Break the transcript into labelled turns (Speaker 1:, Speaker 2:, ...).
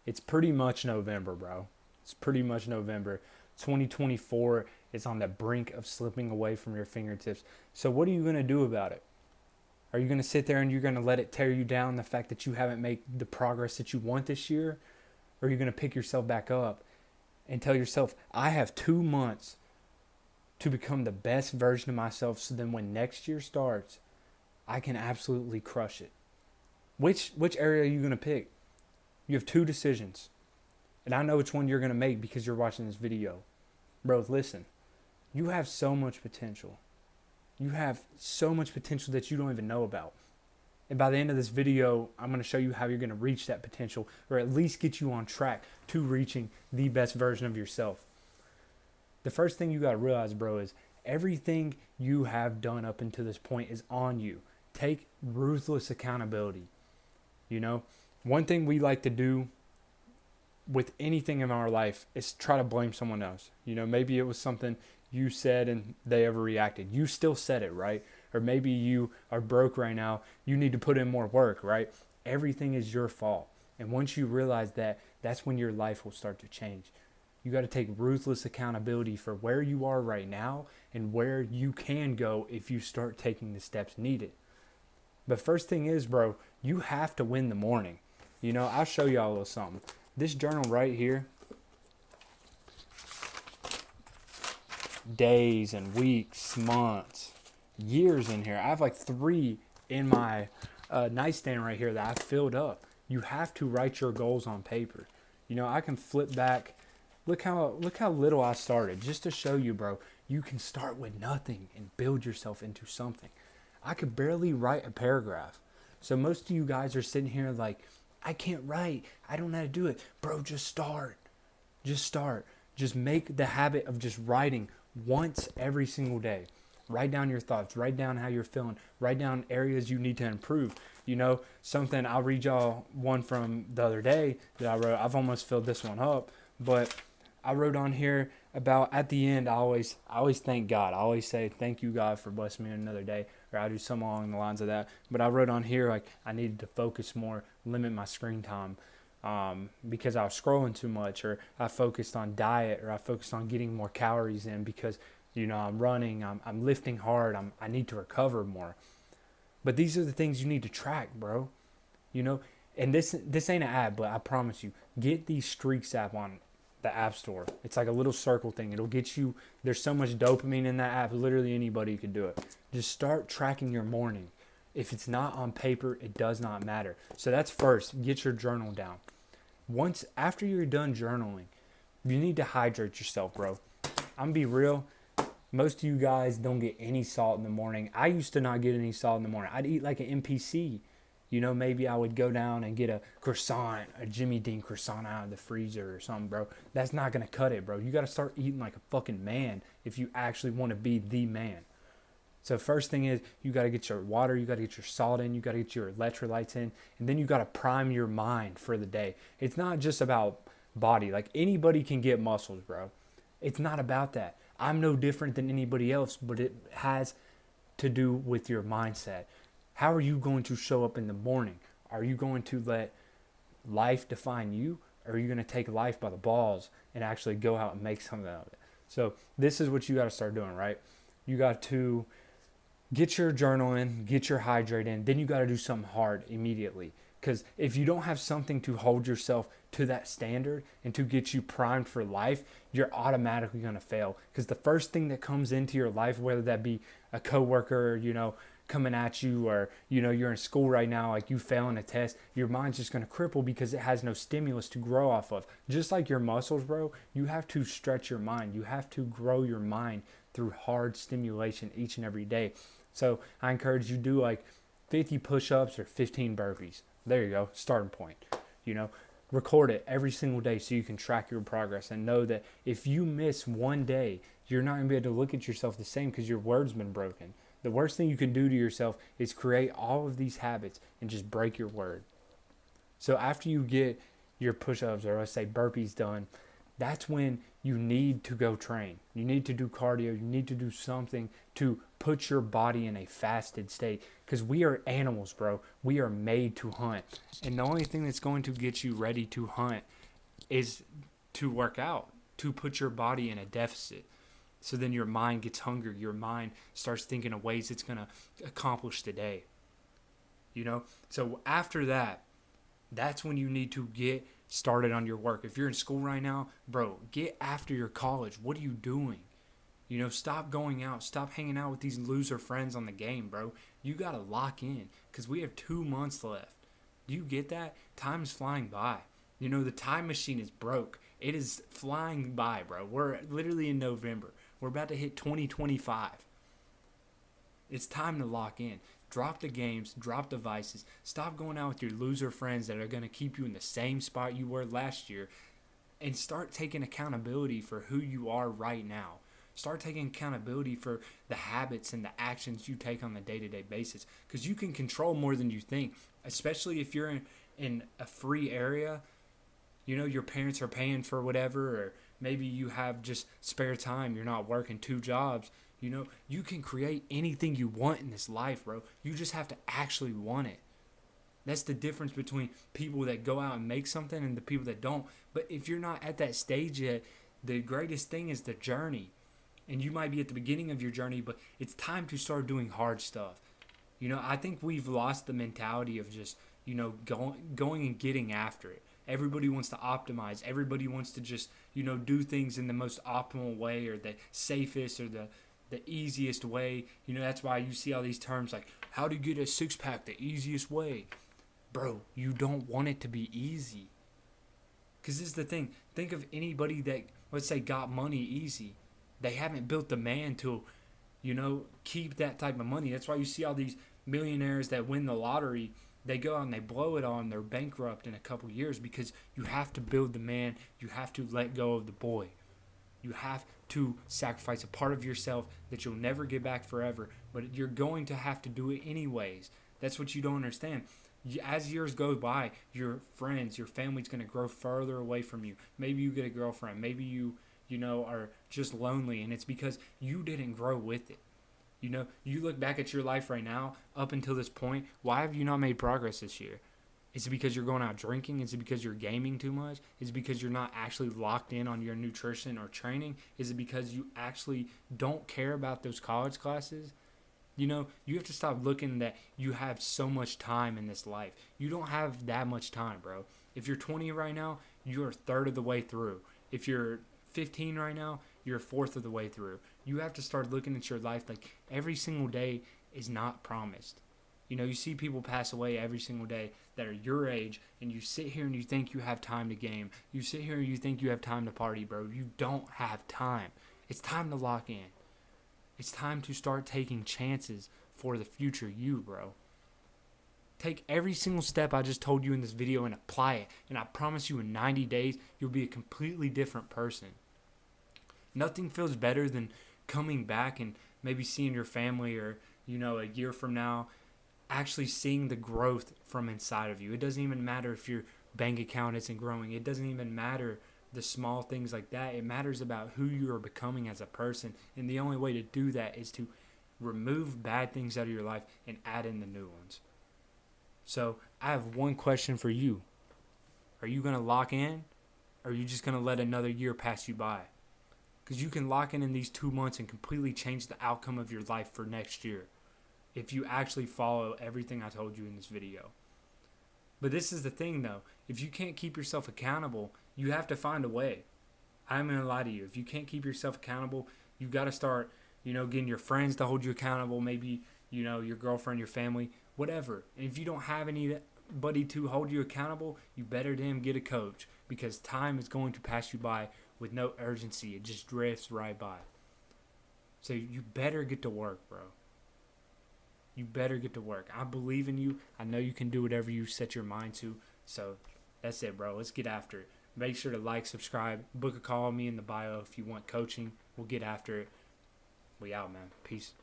Speaker 1: It's pretty much November, bro. It's pretty much November. 2024 is on the brink of slipping away from your fingertips. So what are you going to do about it? Are you going to sit there and you're going to let it tear you down, the fact that you haven't made the progress that you want this year? Or are you going to pick yourself back up and tell yourself, I have 2 months to become the best version of myself, so then when next year starts, I can absolutely crush it? Which area are you going to pick? You have two decisions. And I know which one you're going to make because you're watching this video. Bro, listen. You have so much potential. You have so much potential that you don't even know about. And by the end of this video, I'm going to show you how you're going to reach that potential, or at least get you on track to reaching the best version of yourself. The first thing you got to realize, bro, is everything you have done up until this point is on you. Take ruthless accountability. You know, one thing we like to do with anything in our life is try to blame someone else. You know, maybe it was something you said and they overreacted. You still said it, right? Or maybe you are broke right now. You need to put in more work, right? Everything is your fault. And once you realize that, that's when your life will start to change. You got to take ruthless accountability for where you are right now and where you can go if you start taking the steps needed. But first thing is, bro, you have to win the morning. You know, I'll show y'all a little something. This journal right here, days and weeks, months, years in here. I have like 3 in my nightstand right here that I filled up. You have to write your goals on paper. You know, I can flip back. Look how little I started, just to show you, bro. You can start with nothing and build yourself into something. I could barely write a paragraph. So most of you guys are sitting here like, I can't write. I don't know how to do it. Bro, just start. Just start. Just make the habit of just writing once every single day. Write down your thoughts. Write down how you're feeling. Write down areas you need to improve. You know, something, I'll read y'all one from the other day that I wrote. I've almost filled this one up, but I wrote on here about, at the end, I always thank God. I always say, thank you, God, for blessing me another day. Or I do something along the lines of that. But I wrote on here, like, I needed to focus more, limit my screen time, because I was scrolling too much, or I focused on diet, or I focused on getting more calories in because, you know, I'm running, I'm lifting hard, I need to recover more. But these are the things you need to track, bro. You know, and this ain't an ad, but I promise you, get the Streaks app on the App Store. It's like a little circle thing. It'll get you, there's so much dopamine in that app, literally anybody could do it. Just start tracking your morning. If it's not on paper, it does not matter. So that's first, get your journal down. Once, after you're done journaling, you need to hydrate yourself, bro. I'm gonna be real. Most of you guys don't get any salt in the morning. I used to not get any salt in the morning. I'd eat like an NPC. You know, maybe I would go down and get a croissant, a Jimmy Dean croissant out of the freezer or something, bro. That's not going to cut it, bro. You got to start eating like a fucking man if you actually want to be the man. So first thing is, you got to get your water, you got to get your salt in, you got to get your electrolytes in, and then you got to prime your mind for the day. It's not just about body. Like, anybody can get muscles, bro. It's not about that. I'm no different than anybody else, but it has to do with your mindset. How are you going to show up in the morning? Are you going to let life define you? Or are you going to take life by the balls and actually go out and make something out of it? So this is what you got to start doing, right? You got to get your journal in, get your hydrate in, then you got to do something hard immediately. Because if you don't have something to hold yourself to that standard and to get you primed for life, you're automatically going to fail. Because the first thing that comes into your life, whether that be a coworker, you know, coming at you, or, you know, you're in school right now, like you failing a test, your mind's just going to cripple because it has no stimulus to grow off of. Just like your muscles, bro, you have to stretch your mind. You have to grow your mind through hard stimulation each and every day. So I encourage you to do like 50 push-ups or 15 burpees. There you go, starting point. You know, record it every single day so you can track your progress and know that if you miss one day, you're not going to be able to look at yourself the same because your word's been broken. The worst thing you can do to yourself is create all of these habits and just break your word. So after you get your push-ups, or let's say burpees, done, that's when you need to go train. You need to do cardio. You need to do something to put your body in a fasted state, because we are animals, bro. We are made to hunt. And the only thing that's going to get you ready to hunt is to work out, to put your body in a deficit. So then your mind gets hungry. Your mind starts thinking of ways it's going to accomplish the day. You know? So after that, that's when you need to get started on your work. If you're in school right now, bro, get after your college. What are you doing? You know, stop going out. Stop hanging out with these loser friends on the game, bro. You got to lock in, because we have 2 months left. Do you get that? Time's flying by. You know, the time machine is broke. It is flying by, bro. We're literally in November. We're about to hit 2025. It's time to lock in. Drop the games, drop the vices. Stop going out with your loser friends that are going to keep you in the same spot you were last year, and start taking accountability for who you are right now. Start taking accountability for the habits and the actions you take on the day-to-day basis, because you can control more than you think, especially if you're in a free area. You know, your parents are paying for whatever, or maybe you have just spare time. You're not working 2 jobs. You know, you can create anything you want in this life, bro. You just have to actually want it. That's the difference between people that go out and make something and the people that don't. But if you're not at that stage yet, the greatest thing is the journey. And you might be at the beginning of your journey, but it's time to start doing hard stuff. You know, I think we've lost the mentality of just, you know, going and getting after it. Everybody wants to optimize. Everybody wants to just, you know, do things in the most optimal way, or the safest, or the easiest way. You know, that's why you see all these terms like, how to get a 6-pack the easiest way. Bro, you don't want it to be easy. Because this is the thing. Think of anybody that, let's say, got money easy. They haven't built the man to, you know, keep that type of money. That's why you see all these millionaires that win the lottery. They go out and they blow it all, and they're bankrupt in a couple years, because you have to build the man. You have to let go of the boy. You have to sacrifice a part of yourself that you'll never get back forever, but you're going to have to do it anyways. That's what you don't understand. As years go by, your friends, your family's going to grow further away from you. Maybe you get a girlfriend. Maybe you know, are just lonely, and it's because you didn't grow with it. You know, you look back at your life right now, up until this point, why have you not made progress this year? Is it because you're going out drinking? Is it because you're gaming too much? Is it because you're not actually locked in on your nutrition or training? Is it because you actually don't care about those college classes? You know, you have to stop looking that you have so much time in this life. You don't have that much time, bro. If you're 20 right now, you're a third of the way through. If you're 15 right now, you're a fourth of the way through. You have to start looking at your life like every single day is not promised. You know, you see people pass away every single day that are your age, and you sit here and you think you have time to game. You sit here and you think you have time to party, bro. You don't have time. It's time to lock in. It's time to start taking chances for the future you, bro. Take every single step I just told you in this video and apply it. And I promise you, in 90 days, you'll be a completely different person. Nothing feels better than coming back and maybe seeing your family, or, you know, a year from now, actually seeing the growth from inside of you. It doesn't even matter if your bank account isn't growing. It doesn't even matter the small things like that. It matters about who you are becoming as a person. And the only way to do that is to remove bad things out of your life and add in the new ones. So I have one question for you. Are you going to lock in? Or are you just going to let another year pass you by? Because you can lock in these 2 months and completely change the outcome of your life for next year, if you actually follow everything I told you in this video. But this is the thing, though. If you can't keep yourself accountable, you have to find a way. I'm going to lie to you. If you can't keep yourself accountable, you got to start, you know, getting your friends to hold you accountable. Maybe, you know, your girlfriend, your family, whatever. And if you don't have anybody to hold you accountable, you better damn get a coach, because time is going to pass you by with no urgency. It just drifts right by. So you better get to work, bro. You better get to work. I believe in you. I know you can do whatever you set your mind to. So that's it, bro. Let's get after it. Make sure to like, subscribe, book a call with me in the bio if you want coaching. We'll get after it. We out, man. Peace.